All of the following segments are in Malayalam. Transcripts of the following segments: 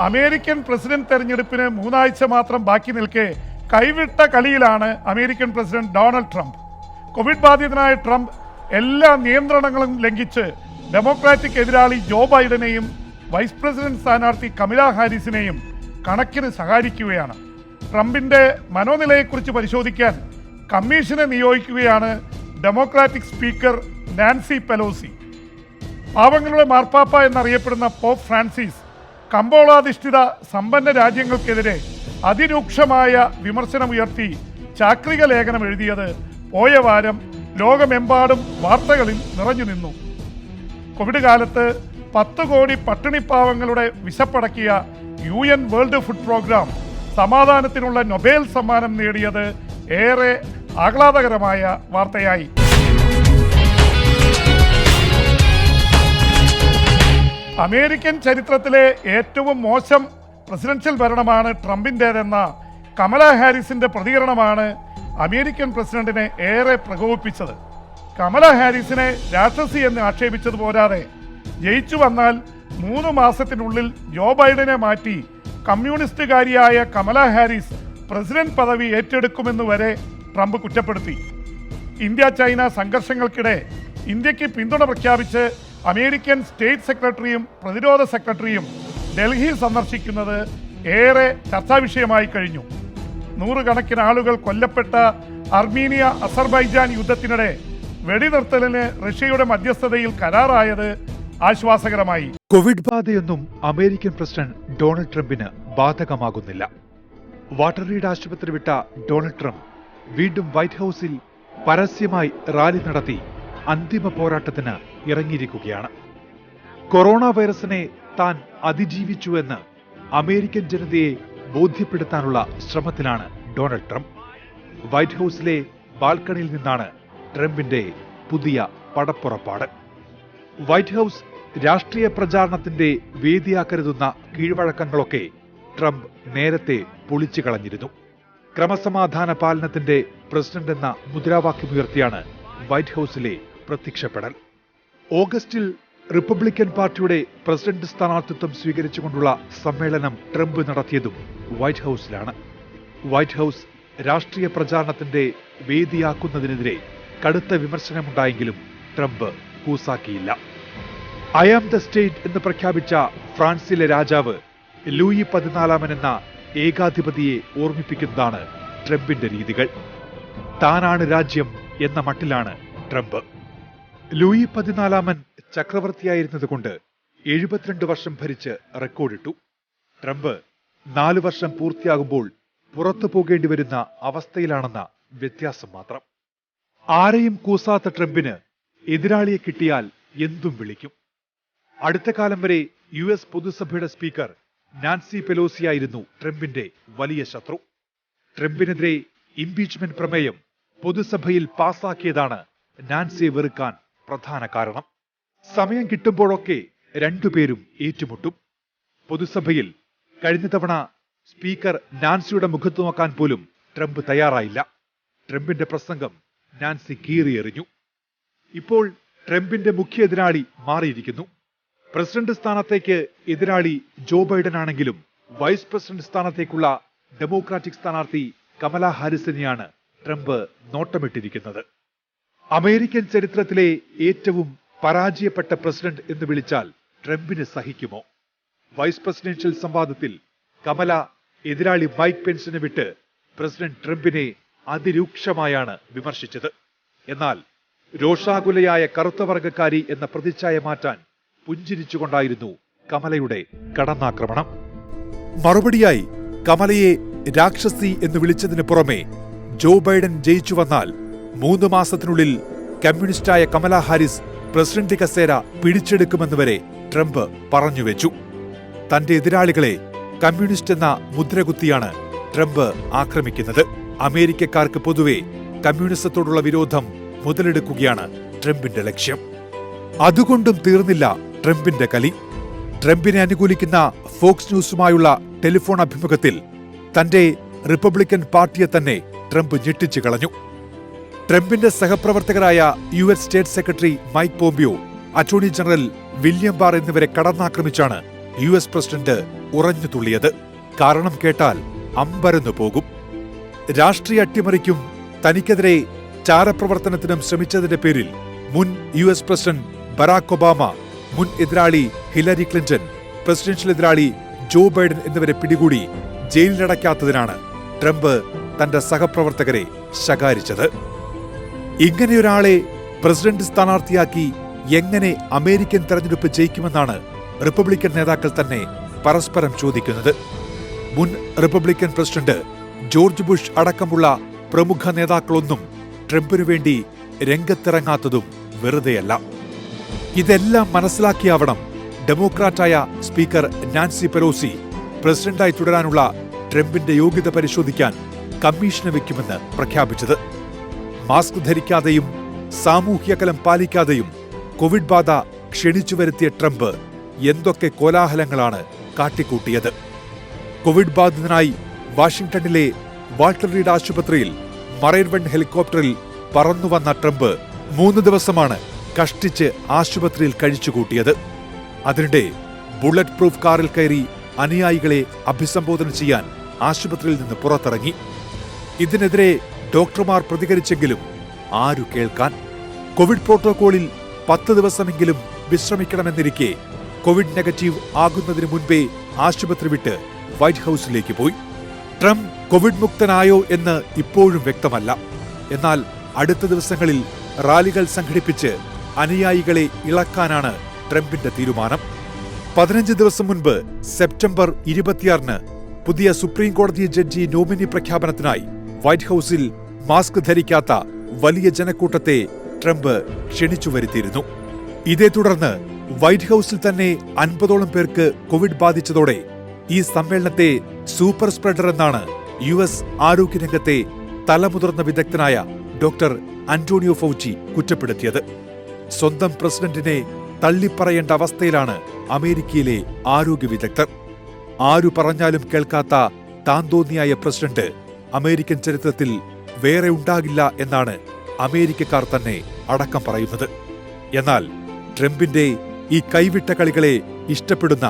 അമേരിക്കൻ പ്രസിഡന്റ് തെരഞ്ഞെടുപ്പിന് 3 ആഴ്ച മാത്രം ബാക്കി നിൽക്കെ കൈവിട്ട കളിയിലാണ് American president Donald Trump. Covid ബാധിതനായ ട്രംപ് എല്ലാ നിയന്ത്രണങ്ങളും ലംഘിച്ച് ഡെമോക്രാറ്റിക് എതിരാളി ജോ ബൈഡനെയും വൈസ് പ്രസിഡന്റ് സ്ഥാനാർത്ഥി കമല ഹാരിസിനെയും കണക്കിന് സഹായിക്കുകയാണ്. ട്രംപിന്റെ മനോനിലയെക്കുറിച്ച് പരിശോധിക്കാൻ കമ്മീഷനെ നിയോഗിക്കുകയാണ് ഡെമോക്രാറ്റിക് സ്പീക്കർ നാൻസി പെലോസി. പാവങ്ങളുടെ മാർപ്പാപ്പ എന്നറിയപ്പെടുന്ന പോപ്പ് ഫ്രാൻസിസ് കമ്പോളാധിഷ്ഠിത സമ്പന്ന രാജ്യങ്ങൾക്കെതിരെ അതിരൂക്ഷമായ വിമർശനമുയർത്തി ചാക്രിക ലേഖനം എഴുതിയത് പോയ വാരം ലോകമെമ്പാടും വാർത്തകളിൽ നിറഞ്ഞു നിന്നു. കോവിഡ് കാലത്ത് 10 കോടി പട്ടിണിപ്പാവങ്ങളുടെ വിശപ്പടക്കിയ UN വേൾഡ് ഫുഡ് പ്രോഗ്രാം സമാധാനത്തിനുള്ള നൊബേൽ സമ്മാനം നേടിയത് ഏറെ ആഹ്ലാദകരമായ വാർത്തയായി. അമേരിക്കൻ ചരിത്രത്തിലെ ഏറ്റവും മോശം പ്രസിഡൻഷ്യൽ ഭരണമാണ് ട്രംപിൻ്റേതെന്ന കമല ഹാരിസിന്റെ പ്രതികരണമാണ് അമേരിക്കൻ പ്രസിഡന്റിനെ ഏറെ പ്രകോപിപ്പിച്ചത്. കമല ഹാരിസിനെ രാക്ഷസി എന്ന് ആക്ഷേപിച്ചത് പോരാതെ ജയിച്ചു വന്നാൽ 3 മാസത്തിനുള്ളിൽ ജോ ബൈഡനെ മാറ്റി കമ്മ്യൂണിസ്റ്റുകാരിയായ കമല ഹാരിസ് പ്രസിഡന്റ് പദവി ഏറ്റെടുക്കുമെന്ന് വരെ ട്രംപ് കുറ്റപ്പെടുത്തി. ഇന്ത്യ ചൈന സംഘർഷങ്ങൾക്കിടെ ഇന്ത്യക്ക് പിന്തുണ പ്രഖ്യാപിച്ച് അമേരിക്കൻ സ്റ്റേറ്റ് സെക്രട്ടറിയും പ്രതിരോധ സെക്രട്ടറിയും ഡൽഹി സന്ദർശിക്കുന്നത് ഏറെ ചർച്ചാ വിഷയമായി കഴിഞ്ഞു. 100 കണക്കിന് ആളുകൾ കൊല്ലപ്പെട്ട അർമീനിയ അസർബൈജാൻ യുദ്ധത്തിനിടെ വെടിനിർത്തലിന് റഷ്യയുടെ മധ്യസ്ഥതയിൽ കരാറായത് ആശ്വാസകരമായി. കോവിഡ് ബാധയൊന്നും അമേരിക്കൻ പ്രസിഡന്റ് ഡൊണാൾഡ് ട്രംപിന് ബാധകമാകുന്നില്ല. വാട്ടർ റീഡ് ആശുപത്രി വിട്ട ഡൊണാൾഡ് ട്രംപ് വീണ്ടും വൈറ്റ് ഹൌസിൽ പരസ്യമായി റാലി നടത്തി അന്തിമ പോരാട്ടത്തിന് ഇറങ്ങിയിരിക്കുകയാണ്. കൊറോണ വൈറസിനെ താൻ അതിജീവിച്ചുവെന്ന് അമേരിക്കൻ ജനതയെ ബോധ്യപ്പെടുത്താനുള്ള ശ്രമത്തിലാണ് ഡൊണാൾഡ് ട്രംപ്. വൈറ്റ് ഹൌസിലെ ബാൽക്കണിയിൽ നിന്നാണ് ട്രംപിന്റെ പുതിയ പടപ്പുറപ്പാട്. വൈറ്റ് ഹൌസ് രാഷ്ട്രീയ പ്രചാരണത്തിന്റെ വേദിയാക്കരുതുന്ന കീഴ്വഴക്കങ്ങളൊക്കെ ട്രംപ് നേരത്തെ പൊളിച്ചു കളഞ്ഞിരുന്നു. ക്രമസമാധാന പാലനത്തിന്റെ പ്രസിഡന്റ് എന്ന മുദ്രാവാക്യമുയർത്തിയാണ് വൈറ്റ് ഹൌസിലെ പ്രത്യക്ഷപ്പെടൽ. ഓഗസ്റ്റിൽ റിപ്പബ്ലിക്കൻ പാർട്ടിയുടെ പ്രസിഡന്റ് സ്ഥാനാർത്ഥിത്വം സ്വീകരിച്ചുകൊണ്ടുള്ള സമ്മേളനം ട്രംപ് നടത്തിയതും വൈറ്റ് ഹൌസിലാണ്. വൈറ്റ് ഹൌസ് രാഷ്ട്രീയ പ്രചാരണത്തിന്റെ വേദിയാക്കുന്നതിനെതിരെ കടുത്ത വിമർശനമുണ്ടായെങ്കിലും ട്രംപ് കൂസാക്കിയില്ല. ഐ ആം ദ സ്റ്റേറ്റ് എന്ന് പ്രഖ്യാപിച്ച ഫ്രാൻസിലെ രാജാവ് ലൂയി 14 എന്ന ഏകാധിപതിയെ ഓർമ്മിപ്പിക്കുന്നതാണ് ട്രംപിന്റെ രീതികൾ. താനാണ് രാജ്യം എന്ന മട്ടിലാണ് ട്രംപ്. ലൂയി 14 ചക്രവർത്തിയായിരുന്നതുകൊണ്ട് 72 വർഷം ഭരിച്ച് റെക്കോർഡിട്ടു. ട്രംപ് 4 വർഷം പൂർത്തിയാകുമ്പോൾ പുറത്തു പോകേണ്ടി വരുന്ന അവസ്ഥയിലാണെന്ന വ്യത്യാസം മാത്രം. ആരെയും കൂസാത്ത ട്രംപിന് എതിരാളിയെ കിട്ടിയാൽ എന്തും വിളിക്കും. അടുത്ത കാലം വരെ US പൊതുസഭയുടെ സ്പീക്കർ നാൻസി പെലോസിയായിരുന്നു ട്രംപിന്റെ വലിയ ശത്രു. ട്രംപിനെതിരെ ഇംപീച്ച്മെന്റ് പ്രമേയം പൊതുസഭയിൽ പാസാക്കിയതാണ് നാൻസിയെ വെറുക്കാൻ പ്രധാന കാരണം. സമയം കിട്ടുമ്പോഴൊക്കെ രണ്ടുപേരും ഏറ്റുമുട്ടും. പൊതുസഭയിൽ കഴിഞ്ഞ തവണ സ്പീക്കർ നാൻസിയുടെ മുഖത്ത് നോക്കാൻ പോലും ട്രംപ് തയ്യാറായില്ല. ട്രംപിന്റെ പ്രസംഗം നാൻസി കീറിയെറിഞ്ഞു. ഇപ്പോൾ ട്രംപിന്റെ മുഖ്യ എതിരാളി മാറിയിരിക്കുന്നു. പ്രസിഡന്റ് സ്ഥാനത്തേക്ക് എതിരാളി ജോ ബൈഡൻ ആണെങ്കിലും വൈസ് പ്രസിഡന്റ് സ്ഥാനത്തേക്കുള്ള ഡെമോക്രാറ്റിക് സ്ഥാനാർത്ഥി കമല ഹാരിസിനെയാണ് ട്രംപ് നോട്ടമിട്ടിരിക്കുന്നത്. അമേരിക്കൻ ചരിത്രത്തിലെ ഏറ്റവും പരാജയപ്പെട്ട പ്രസിഡന്റ് എന്ന് വിളിച്ചാൽ ട്രംപിന് സഹിക്കുമോ? വൈസ് പ്രസിഡൻഷ്യൽ സംവാദത്തിൽ കമല എതിരാളി മൈക്ക് പെൻസിനെ വിട്ട് പ്രസിഡന്റ് ട്രംപിനെ അതിരൂക്ഷമായാണ് വിമർശിച്ചത്. എന്നാൽ രോഷാകുലയായ കറുത്ത വർഗക്കാരി എന്ന പ്രതിച്ഛായ മാറ്റാൻ പുഞ്ചിരിച്ചുകൊണ്ടായിരുന്നു കമലയുടെ കടന്നാക്രമണം. മറുപടിയായി കമലയെ രാക്ഷസി എന്ന് വിളിച്ചതിന് പുറമെ ജോ ബൈഡൻ ജയിച്ചു വന്നാൽ 3 മാസത്തിനുള്ളിൽ കമ്മ്യൂണിസ്റ്റായ കമല ഹാരിസ് പ്രസിഡന്റ് കസേര പിടിച്ചെടുക്കുമെന്ന് വരെ ട്രംപ് പറഞ്ഞുവെച്ചു. തന്റെ എതിരാളികളെ കമ്മ്യൂണിസ്റ്റ് എന്ന മുദ്രകുത്തിയാണ് ട്രംപ് ആക്രമിക്കുന്നത്. അമേരിക്കക്കാർക്ക് പൊതുവെ കമ്മ്യൂണിസത്തോടുള്ള വിരോധം മുതലെടുക്കുകയാണ് ട്രംപിന്റെ ലക്ഷ്യം. അതുകൊണ്ടും തീർന്നില്ല ട്രംപിന്റെ കളി. ട്രംപിനെ അനുകൂലിക്കുന്ന ഫോക്സ് ന്യൂസുമായുള്ള ടെലിഫോൺ അഭിമുഖത്തിൽ തന്റെ റിപ്പബ്ലിക്കൻ പാർട്ടിയെ തന്നെ ട്രംപ് ഞെട്ടിച്ചു കളഞ്ഞു. ട്രംപിന്റെ സഹപ്രവർത്തകരായ US state secretary Mike Pompeo, attorney general William bar എന്നിവരെ കടന്നാക്രമിച്ചാണ് US പ്രസിഡന്റ് ഉറഞ്ഞു തുള്ളിയത്. കാരണം കേട്ടാൽ അമ്പരന്നു പോകും. രാഷ്ട്രീയ അട്ടിമറിക്കും തനിക്കെതിരെ ചാരപ്രവർത്തനത്തിനും ശ്രമിച്ചതിന്റെ പേരിൽ മുൻ US പ്രസിഡന്റ് ബറാക് ഒബാമ, മുൻ എതിരാളി ഹിലരി ക്ലിന്റൺ, പ്രസിഡൻഷ്യൽ എതിരാളി ജോ ബൈഡൻ എന്നിവരെ പിടികൂടി ജയിലിലടയ്ക്കാത്തതിനാണ് ട്രംപ് തന്റെ സഹപ്രവർത്തകരെ ശകാരിച്ചത്. ഇങ്ങനെയൊരാളെ പ്രസിഡന്റ് സ്ഥാനാർത്ഥിയാക്കി എങ്ങനെ അമേരിക്കൻ തെരഞ്ഞെടുപ്പ് ജയിക്കുമെന്നാണ് റിപ്പബ്ലിക്കൻ നേതാക്കൾ തന്നെ പരസ്പരം ചോദിക്കുന്നത്. മുൻ റിപ്പബ്ലിക്കൻ പ്രസിഡന്റ് ജോർജ് ബുഷ് അടക്കമുള്ള പ്രമുഖ നേതാക്കളൊന്നും ട്രംപിനു വേണ്ടി രംഗത്തിറങ്ങാത്തതും വെറുതെയല്ല. ഇതെല്ലാം മനസ്സിലാക്കിയാവണം ഡെമോക്രാറ്റായ സ്പീക്കർ നാൻസി പെലോസി പ്രസിഡന്റായി തുടരാനുള്ള ട്രംപിന്റെ യോഗ്യത പരിശോധിക്കാൻ കമ്മീഷന് വയ്ക്കുമെന്ന് പ്രഖ്യാപിച്ചത്. മാസ്ക് ധരിക്കാതെയും സാമൂഹ്യകലം പാലിക്കാതെയും കോവിഡ് ബാധ ക്ഷണിച്ചു വരുത്തിയ ട്രംപ് എന്തൊക്കെ കോലാഹലങ്ങളാണ് കാട്ടിക്കൂട്ടിയത്. കോവിഡ് ബാധിതനായി വാഷിംഗ്ടണിലെ വാൾട്ടർ റീഡ് ആശുപത്രിയിൽ മറൈൻ വൺ ഹെലികോപ്റ്ററിൽ പറന്നുവന്ന ട്രംപ് 3 ദിവസമാണ് കഷ്ടിച്ച് ആശുപത്രിയിൽ കഴിച്ചുകൂട്ടിയത്. അതിനിടെ ബുള്ളറ്റ് പ്രൂഫ് കാറിൽ കയറി അനുയായികളെ അഭിസംബോധന ചെയ്യാൻ ആശുപത്രിയിൽ നിന്ന് പുറത്തിറങ്ങി. ഇതിനെതിരെ ഡോക്ടർമാർ പ്രതികരിച്ചെങ്കിലും ആരു കേൾക്കാൻ? കോവിഡ് പ്രോട്ടോകോളിൽ 10 ദിവസമെങ്കിലും വിശ്രമിക്കണമെന്നിരിക്കെ കോവിഡ് നെഗറ്റീവ് ആകുന്നതിന് മുൻപേ ആശുപത്രി വിട്ട് വൈറ്റ് ഹൌസിലേക്ക് പോയി. ട്രംപ് കോവിഡ് മുക്തനായോ എന്ന് ഇപ്പോഴും വ്യക്തമല്ല. എന്നാൽ അടുത്ത ദിവസങ്ങളിൽ റാലികൾ സംഘടിപ്പിച്ച് അനുയായികളെ ഇളക്കാനാണ് ട്രംപിന്റെ തീരുമാനം. 15 ദിവസം മുൻപ് സെപ്റ്റംബർ 26-ന് പുതിയ സുപ്രീം കോടതി ജഡ്ജി നോമിനി പ്രഖ്യാപനത്തിനായി വൈറ്റ് ഹൌസിൽ മാസ്ക് ധരിക്കാത്ത വലിയ ജനക്കൂട്ടത്തെ ട്രംപ് ക്ഷണിച്ചു വരുത്തിയിരുന്നു. ഇതേ തുടർന്ന് വൈറ്റ് ഹൌസിൽ തന്നെ 50ഓളം പേർക്ക് കോവിഡ് ബാധിച്ചതോടെ ഈ സമ്മേളനത്തെ സൂപ്പർ സ്പ്രെഡർ എന്നാണ് US ആരോഗ്യരംഗത്തെ തലമുതിർന്ന വിദഗ്ധനായ ഡോക്ടർ ആന്റോണിയോ ഫൗച്ചി കുറ്റപ്പെടുത്തിയത്. സ്വന്തം പ്രസിഡന്റിനെ തള്ളിപ്പറയേണ്ട അവസ്ഥയിലാണ് അമേരിക്കയിലെ ആരോഗ്യ വിദഗ്ധർ. ആരു പറഞ്ഞാലും കേൾക്കാത്ത താന്തോന്നിയായ പ്രസിഡന്റ് അമേരിക്കൻ ചരിത്രത്തിൽ വേറെ ഉണ്ടാകില്ല എന്നാണ് അമേരിക്കക്കാർ തന്നെ അടക്കം പറയുന്നത്. എന്നാൽ ട്രംപിന്റെ ഈ കൈവിട്ട കളികളെ ഇഷ്ടപ്പെടുന്ന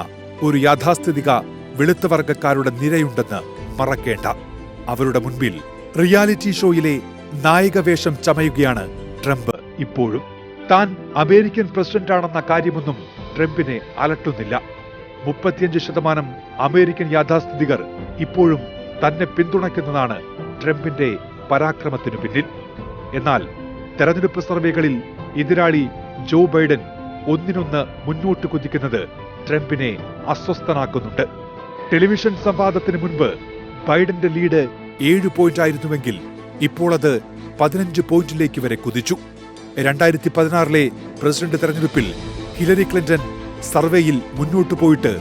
ഒരു യാഥാസ്ഥിതിക വെളുത്ത വർഗക്കാരുടെ നിരയുണ്ടെന്ന് മറക്കേണ്ട. അവരുടെ മുൻപിൽ റിയാലിറ്റി ഷോയിലെ നായകവേഷം ചമയുകയാണ് ട്രംപ് ഇപ്പോഴും. താൻ അമേരിക്കൻ പ്രസിഡന്റാണെന്ന കാര്യമൊന്നും ട്രംപിനെ അലട്ടുന്നില്ല. 35% അമേരിക്കൻ യാഥാസ്ഥിതികർ ഇപ്പോഴും തന്നെ പിന്തുണയ്ക്കുന്നതാണ് ട്രംപിന്റെ പരാക്രമത്തിനു പിന്നിൽ. എന്നാൽ തെരഞ്ഞെടുപ്പ് സർവേകളിൽ എതിരാളി ജോ ബൈഡൻ ഒന്നിനൊന്ന് മുന്നോട്ട് കുതിക്കുന്നത് ട്രംപിനെ അസ്വസ്ഥനാക്കുന്നുണ്ട്. ടെലിവിഷൻ സംവാദത്തിന് മുൻപ് ബൈഡന്റെ ലീഡ് 7 പോയിന്റായിരുന്നുവെങ്കിൽ ഇപ്പോൾ അത് 15 പോയിന്റിലേക്ക് വരെ കുതിച്ചു. 2016-ലെ പ്രസിഡന്റ് തെരഞ്ഞെടുപ്പിൽ ഹിലരി ക്ലിന്റൺ സർവേയിൽ മുന്നോട്ടു പോയിട്ട്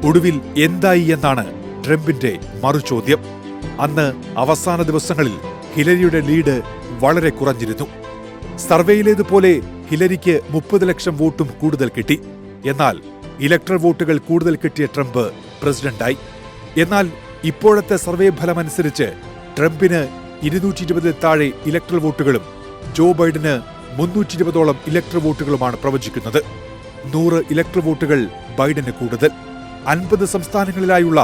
ഒടുവിൽ എന്തായി എന്നാണ് ട്രംപിന്റെ മറുചോദ്യം. അന്ന് അവസാന ദിവസങ്ങളിൽ ഹിലരിയുടെ ലീഡ് വളരെ കുറഞ്ഞിരുന്നു. സർവേയിലേതുപോലെ ഹിലരിക്ക് 30 ലക്ഷം വോട്ടും കൂടുതൽ കിട്ടി. എന്നാൽ ഇലക്ടറൽ വോട്ടുകൾ കൂടുതൽ കിട്ടിയ ട്രംപ് പ്രസിഡന്റായി. എന്നാൽ ഇപ്പോഴത്തെ സർവേ ഫലമനുസരിച്ച് ട്രംപിന് 220-ൽ താഴെ ഇലക്ടറൽ വോട്ടുകളും ജോ ബൈഡന് 320ഓളം ഇലക്ടറൽ വോട്ടുകളുമാണ് പ്രവചിക്കുന്നത്. 100 ഇലക്ടറൽ വോട്ടുകൾ ബൈഡന് കൂടുതൽ. 50 സംസ്ഥാനങ്ങളിലായുള്ള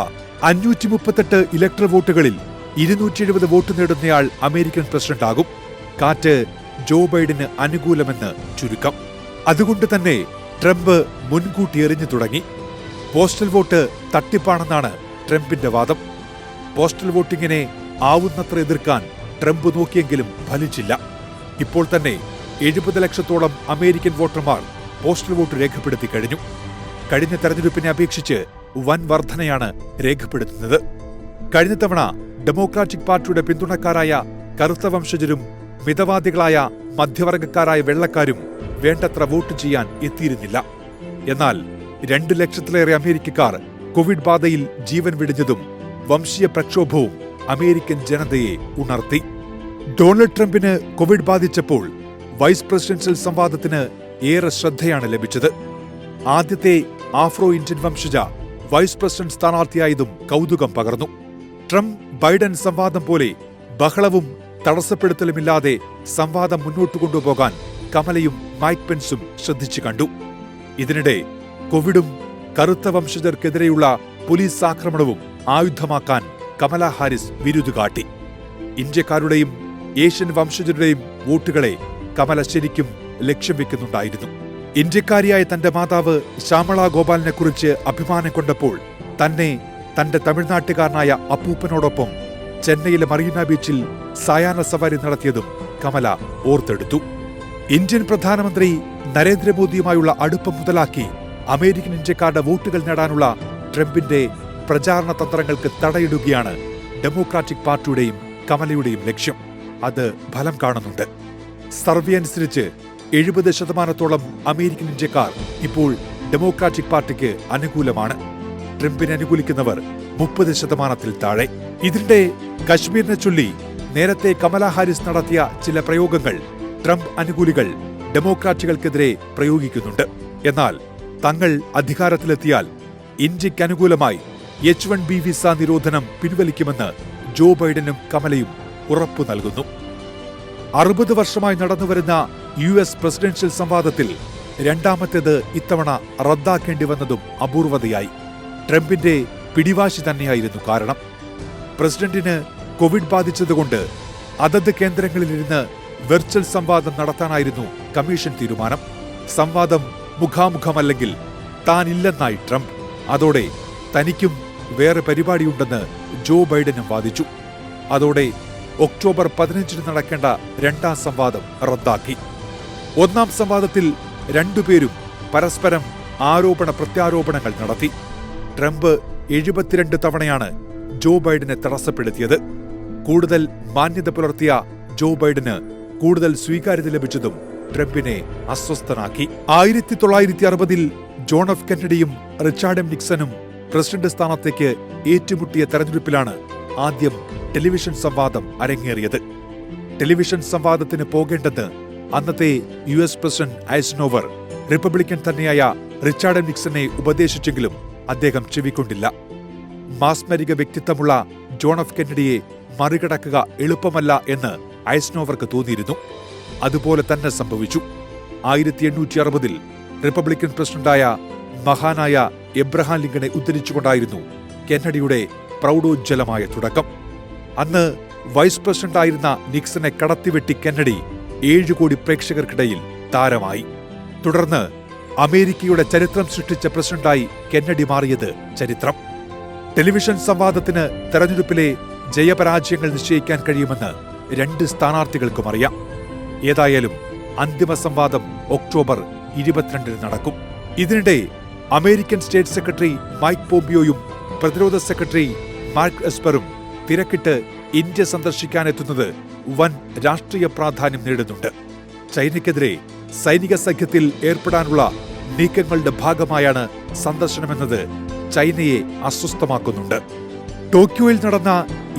538 ഇലക്ടറൽ വോട്ടുകളിൽ 270 വോട്ട് നേടുന്നയാൾ അമേരിക്കൻ പ്രസിഡന്റാകും. കാറ്റ് ജോ ബൈഡന് അനുകൂലമെന്ന് ചുരുക്കം. അതുകൊണ്ട് തന്നെ ട്രംപ് മുൻകൂട്ടി എറിഞ്ഞു തുടങ്ങി. പോസ്റ്റൽ വോട്ട് തട്ടിപ്പാണെന്നാണ് ട്രംപിന്റെ വാദം. പോസ്റ്റൽ വോട്ടിങ്ങിനെ ആവുന്നത്ര എതിർക്കാൻ ട്രംപ് നോക്കിയെങ്കിലും ഫലിച്ചില്ല. ഇപ്പോൾ തന്നെ 70 ലക്ഷത്തോളം അമേരിക്കൻ വോട്ടർമാർ പോസ്റ്റൽ വോട്ട് രേഖപ്പെടുത്തി കഴിഞ്ഞു. കഴിഞ്ഞ തെരഞ്ഞെടുപ്പിനെ അപേക്ഷിച്ച് വൻ വർധനയാണ് രേഖപ്പെടുത്തുന്നത്. കഴിഞ്ഞ തവണ ഡെമോക്രാറ്റിക് പാർട്ടിയുടെ പിന്തുണക്കാരായ കറുത്ത വംശജരും മിതവാദികളായ മധ്യവർഗക്കാരായ വെള്ളക്കാരും വേണ്ടത്ര വോട്ട് ചെയ്യാൻ എത്തിയിരുന്നില്ല. എന്നാൽ 2 ലക്ഷത്തിലേറെ അമേരിക്കക്കാർ കോവിഡ് ബാധയിൽ ജീവൻ വെടിഞ്ഞതും വംശീയ പ്രക്ഷോഭവും അമേരിക്കൻ ജനതയെ ഉണർത്തി. ഡൊണാൾഡ് ട്രംപിന് കോവിഡ് ബാധിച്ചപ്പോൾ വൈസ് പ്രസിഡൻഷ്യൽ സംവാദത്തിന് ഏറെ ശ്രദ്ധയാണ് ലഭിച്ചത്. ആദ്യത്തെ ആഫ്രോ ഇന്ത്യൻ വംശജ വൈസ് പ്രസിഡന്റ് സ്ഥാനാർത്ഥിയായതും കൗതുകം പകർന്നു. ട്രംപ് ബൈഡൻ സംവാദം പോലെ ബഹളവും തടസ്സപ്പെടുത്തലുമില്ലാതെ സംവാദം മുന്നോട്ട് കൊണ്ടുപോകാൻ കമലയും മൈക്ക് പെൻസും ശ്രദ്ധിച്ചു കണ്ടു. ഇതിനിടെ കോവിഡും കറുത്ത വംശജർക്കെതിരെയുള്ള പോലീസ് ആക്രമണവും ആയുധമാക്കാൻ കമലാ ഹാരിസ് വിരുതുകാട്ടി. ഇന്ത്യക്കാരുടെയും ഏഷ്യൻ വംശജരുടെയും വോട്ടുകളെ കമല ശരിക്കും ലക്ഷ്യം വെക്കുന്നുണ്ടായിരുന്നു. ഇന്ത്യക്കാരിയായ തന്റെ മാതാവ് ശ്യാമള ഗോപാലിനെക്കുറിച്ച് അഭിമാനം കൊണ്ടപ്പോൾ തന്നെ തന്റെ തമിഴ്നാട്ടുകാരനായ അപ്പൂപ്പനോടൊപ്പം ചെന്നൈയിലെ മറീന ബീച്ചിൽ സായാഹ്ന സവാരി നടത്തിയതും കമല ഓർത്തെടുത്തു. ഇന്ത്യൻ പ്രധാനമന്ത്രി നരേന്ദ്രമോദിയുമായുള്ള അടുപ്പം മുതലാക്കി അമേരിക്കൻ ഇന്ത്യക്കാരുടെ വോട്ടുകൾ നേടാനുള്ള ട്രംപിന്റെ പ്രചാരണ തന്ത്രങ്ങൾക്ക് തടയിടുകയാണ് ഡെമോക്രാറ്റിക് പാർട്ടിയുടെയും കമലയുടെയും ലക്ഷ്യം. അത് ഫലം കാണുന്നുണ്ട്. സർവേ അനുസരിച്ച് 70% അമേരിക്കൻ ഇന്ത്യക്കാർ ഇപ്പോൾ ഡെമോക്രാറ്റിക് പാർട്ടിക്ക് അനുകൂലമാണ്. ട്രംപിനെ അനുകൂലിക്കുന്നവർ 30% താഴെ. ഇതിന്റെ കശ്മീരിനെ ചൊല്ലി നേരത്തെ കമലാ ഹാരിസ് നടത്തിയ ചില പ്രയോഗങ്ങൾ ട്രംപ് അനുകൂലികൾ ഡെമോക്രാറ്റുകൾക്കെതിരെ പ്രയോഗിക്കുന്നുണ്ട്. എന്നാൽ തങ്ങൾ അധികാരത്തിലെത്തിയാൽ ഇന്ത്യക്ക് അനുകൂലമായി H-1B വിസ നിരോധനം പിൻവലിക്കുമെന്ന് ജോ ബൈഡനും കമലയും ഉറപ്പു നൽകുന്നു. 60 വർഷമായി നടന്നുവരുന്ന US പ്രസിഡൻഷ്യൽ സംവാദത്തിൽ രണ്ടാമത്തേത് ഇത്തവണ റദ്ദാക്കേണ്ടി വന്നതും അപൂർവതയായി. ട്രംപിന്റെ പിടിവാശി തന്നെയായിരുന്നു കാരണം. പ്രസിഡന്റിന് കോവിഡ് ബാധിച്ചതുകൊണ്ട് അതത് കേന്ദ്രങ്ങളിലിരുന്ന് വെർച്വൽ സംവാദം നടത്താനായിരുന്നു കമ്മീഷൻ തീരുമാനം. സംവാദം മുഖാമുഖമല്ലെങ്കിൽ താനില്ലെന്നായി ട്രംപ്. അതോടെ തനിക്കും വേറെ പരിപാടിയുണ്ടെന്ന് ജോ ബൈഡനും വാദിച്ചു. അതോടെ ഒക്ടോബർ 15 നടക്കേണ്ട രണ്ടാം സംവാദം റദ്ദാക്കി. ഒന്നാം സംവാദത്തിൽ രണ്ടുപേരും പരസ്പരം ആരോപണ പ്രത്യാരോപണങ്ങൾ നടത്തി. ട്രംപ് 72 തവണയാണ് ജോ ബൈഡനെ തടസ്സപ്പെടുത്തിയത്. കൂടുതൽ മാന്യത പുലർത്തിയ ജോ ബൈഡന് കൂടുതൽ സ്വീകാര്യത ലഭിച്ചതും ട്രംപിനെ അസ്വസ്ഥനാക്കി. 1960-ൽ ജോൺ എഫ് കെന്നഡിയും റിച്ചാർഡ് എം നിക്സണും പ്രസിഡന്റ് സ്ഥാനത്തേക്ക് ഏറ്റുമുട്ടിയ തെരഞ്ഞെടുപ്പിലാണ് ആദ്യം ടെലിവിഷൻ സംവാദം അരങ്ങേറിയത്. ടെലിവിഷൻ സംവാദത്തിന് പോകേണ്ടെന്ന് അന്നത്തെ US പ്രസിഡന്റ് ഐസൻഹോവർ റിപ്പബ്ലിക്കൻ തന്നെയായ റിച്ചാർഡ് എം നിക്സനെ ഉപദേശിച്ചെങ്കിലും അദ്ദേഹം ചെവിക്കൊണ്ടില്ല. മാസ്മരിക വ്യക്തിത്വമുള്ള ജോൺ എഫ് കെന്നഡിയെ മറികടക്കുക എളുപ്പമല്ല എന്ന് ഐസൻഹോവർക്ക് തോന്നിയിരുന്നു. അതുപോലെ തന്നെ സംഭവിച്ചു. 1860-ൽ റിപ്പബ്ലിക്കൻ പ്രസിഡന്റായ മഹാനായ എബ്രഹാം ലിങ്കനെ ഉദ്ധരിച്ചുകൊണ്ടായിരുന്നു കെന്നഡിയുടെ പ്രൗഢോജ്വലമായ തുടക്കം. അന്ന് വൈസ് പ്രസിഡന്റായിരുന്ന നിക്സനെ കടത്തിവെട്ടി കെന്നഡി 7 കോടി പ്രേക്ഷകർക്കിടയിൽ താരമായി. തുടർന്ന് അമേരിക്കയുടെ ചരിത്രം സൃഷ്ടിച്ച പ്രസിഡന്റായി കെന്നഡി മാറിയത് ചരിത്രം. ടെലിവിഷൻ സംവാദത്തിന് തെരഞ്ഞെടുപ്പിലെ ജയപരാജയങ്ങൾ നിശ്ചയിക്കാൻ കഴിയുമെന്ന് 2 സ്ഥാനാർത്ഥികൾക്കും അറിയാം. ഏതായാലും അന്തിമ സംവാദം ഒക്ടോബർ 22 നടക്കും. ഇതിനിടെ അമേരിക്കൻ സ്റ്റേറ്റ് സെക്രട്ടറി മൈക്ക് പോംപിയോയും പ്രതിരോധ സെക്രട്ടറി മാർക്ക് എസ്പറും തിരക്കിട്ട് ഇന്ത്യ സന്ദർശിക്കാനെത്തുന്നത് വൻ രാഷ്ട്രീയ പ്രാധാന്യം നേടുന്നുണ്ട്. ചൈനയ്ക്കെതിരെ സൈനിക സഖ്യത്തിൽ ഏർപ്പെടാനുള്ള നീക്കങ്ങളുടെ ഭാഗമായാണ് സന്ദർശനമെന്നത് ചൈനയെ അസ്വസ്ഥമാക്കുന്നുണ്ട്. ടോക്കിയോയിൽ നടന്ന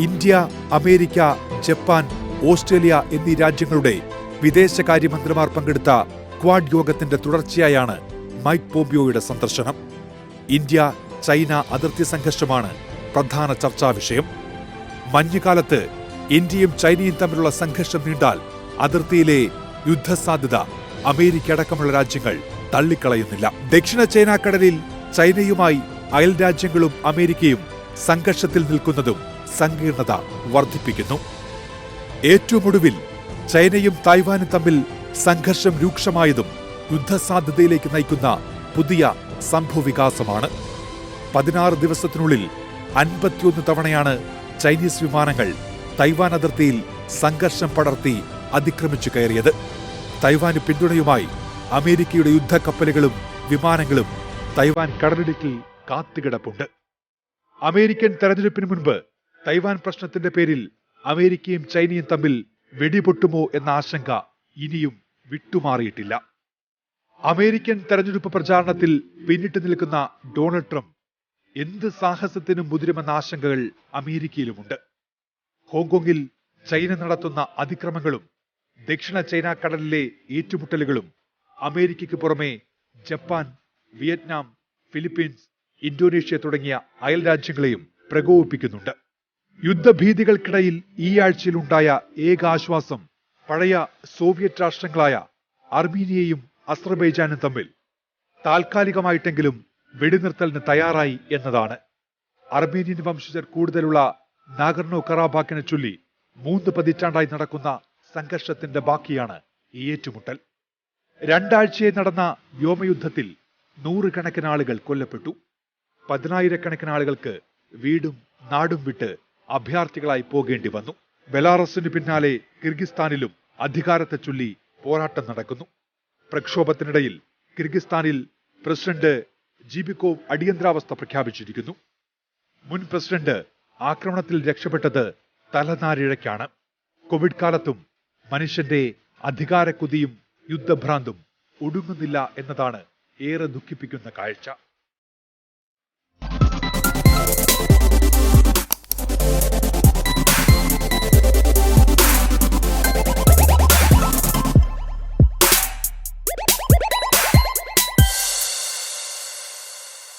ഇന്ത്യ, അമേരിക്ക, ജപ്പാൻ, ഓസ്ട്രേലിയ എന്നീ രാജ്യങ്ങളുടെ വിദേശകാര്യമന്ത്രിമാർ പങ്കെടുത്ത ക്വാഡ് യോഗത്തിന്റെ തുടർച്ചയായാണ് മൈക്ക് പോംപിയോയുടെ സന്ദർശനം. ഇന്ത്യ ചൈന അതിർത്തി സംഘർഷമാണ് പ്രധാന ചർച്ചാ വിഷയം. മഞ്ഞുകാലത്ത് ഇന്ത്യയും ചൈനയും തമ്മിലുള്ള സംഘർഷം നീണ്ടാൽ അതിർത്തിയിലെ യുദ്ധസാധ്യത അമേരിക്ക അടക്കമുള്ള രാജ്യങ്ങൾ തള്ളിക്കളയുന്നില്ല. ദക്ഷിണ ചൈനാക്കടലിൽ ചൈനയുമായി അയൽ രാജ്യങ്ങളും അമേരിക്കയും സംഘർഷത്തിൽ നിൽക്കുന്നതും സങ്കീർണത വർദ്ധിപ്പിക്കുന്നു. ഏറ്റവും ഒടുവിൽ ചൈനയും തായ്വാനും തമ്മിൽ സംഘർഷം രൂക്ഷമായതും യുദ്ധസാധ്യതയിലേക്ക് നയിക്കുന്ന പുതിയ സംഭവവികാസമാണ്. 16 ദിവസത്തിനുള്ളിൽ 51 തവണയാണ് ചൈനീസ് വിമാനങ്ങൾ തൈവാൻ അതിർത്തിയിൽ സംഘർഷം പടർത്തി അതിക്രമിച്ചു കയറിയത്. തൈവാന് പിന്തുണയുമായി അമേരിക്കയുടെ യുദ്ധക്കപ്പലുകളും വിമാനങ്ങളും തൈവാൻ കടലിടുക്കിൽ കാത്തുകിടപ്പുണ്ട്. അമേരിക്കൻ തെരഞ്ഞെടുപ്പിന് മുൻപ് തൈവാൻ പ്രശ്നത്തിന്റെ പേരിൽ അമേരിക്കയും ചൈനയും തമ്മിൽ വെടിപൊട്ടുമോ എന്ന ആശങ്ക ഇനിയും വിട്ടുമാറിയിട്ടില്ല. അമേരിക്കൻ തെരഞ്ഞെടുപ്പ് പ്രചാരണത്തിൽ പിന്നിട്ട് നിൽക്കുന്ന ഡൊണാൾഡ് ട്രംപ് എന്ത് സാഹസത്തിനും മുതിരുമെന്ന ആശങ്കകൾ അമേരിക്കയിലുമുണ്ട്. ഹോങ്കോങ്ങിൽ ചൈന നടത്തുന്ന അതിക്രമങ്ങളും ദക്ഷിണ ചൈന കടലിലെ ഏറ്റുമുട്ടലുകളും അമേരിക്കയ്ക്ക് പുറമെ ജപ്പാൻ, വിയറ്റ്നാം, ഫിലിപ്പീൻസ്, ഇന്തോനേഷ്യ തുടങ്ങിയ അയൽ രാജ്യങ്ങളെയും പ്രകോപിപ്പിക്കുന്നുണ്ട്. യുദ്ധഭീതികൾക്കിടയിൽ ഈ ആഴ്ചയിലുണ്ടായ ഏക ആശ്വാസം പഴയ സോവിയറ്റ് രാഷ്ട്രങ്ങളായ അർമീനിയയും അസർബൈജാനും തമ്മിൽ താൽക്കാലികമായിട്ടെങ്കിലും വെടിനിർത്തലിന് തയ്യാറായി എന്നതാണ്. അർമേനിയൻ വംശജർ കൂടുതലുള്ള നാഗർണോ കറാബാക്കിനെ ചൊല്ലി 3 പതിറ്റാണ്ടായി നടക്കുന്ന സംഘർഷത്തിന്റെ ബാക്കിയാണ് ഈ ഏറ്റുമുട്ടൽ. 2 ആഴ്ചയായി നടന്ന വ്യോമയുദ്ധത്തിൽ 100 കണക്കിന് ആളുകൾ കൊല്ലപ്പെട്ടു. 10,000-കണക്കിന് ആളുകൾക്ക് വീടും നാടും വിട്ട് അഭയാർത്ഥികളായി പോകേണ്ടി വന്നു. ബെലാറസിന് പിന്നാലെ കിർഗിസ്ഥാനിലും അധികാരത്തെ ചൊല്ലി പോരാട്ടം നടക്കുന്നു. പ്രക്ഷോഭത്തിനിടയിൽ കിർഗിസ്ഥാനിൽ പ്രസിഡന്റ് ജീബിക്കോവ് അടിയന്തരാവസ്ഥ പ്രഖ്യാപിച്ചിരിക്കുന്നു. മുൻ പ്രസിഡന്റ് ആക്രമണത്തിൽ രക്ഷപ്പെട്ടത് തലനാരിഴയ്ക്കാണ്. കോവിഡ് കാലത്തും മനുഷ്യന്റെ അധികാരക്കൊതിയും യുദ്ധഭ്രാന്തും ഒടുങ്ങുന്നില്ല എന്നതാണ് ഏറെ ദുഃഖിപ്പിക്കുന്ന കാഴ്ച.